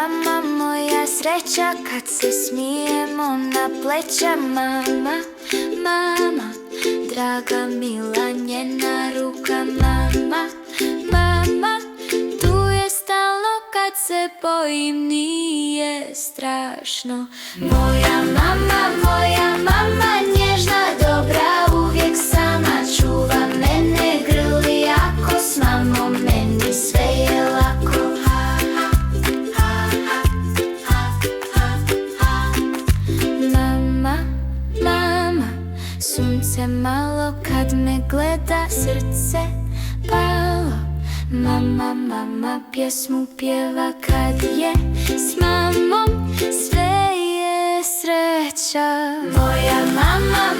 mama, moja sreća kad se smijemo na pleća. Mama, mama, draga mila njena ruka. Mama, mama, tu je stalno kad se bojim, nije strašno. Moja mama, nježna, dobra, uvijek sama čuva mene, grli ako s mamom meni sve je lako. Mama, mama, sunce malo kad me gleda, srce palo. Mama, mama, pjesmu pjeva kad je s mamom, sve je sreća. Moja mama,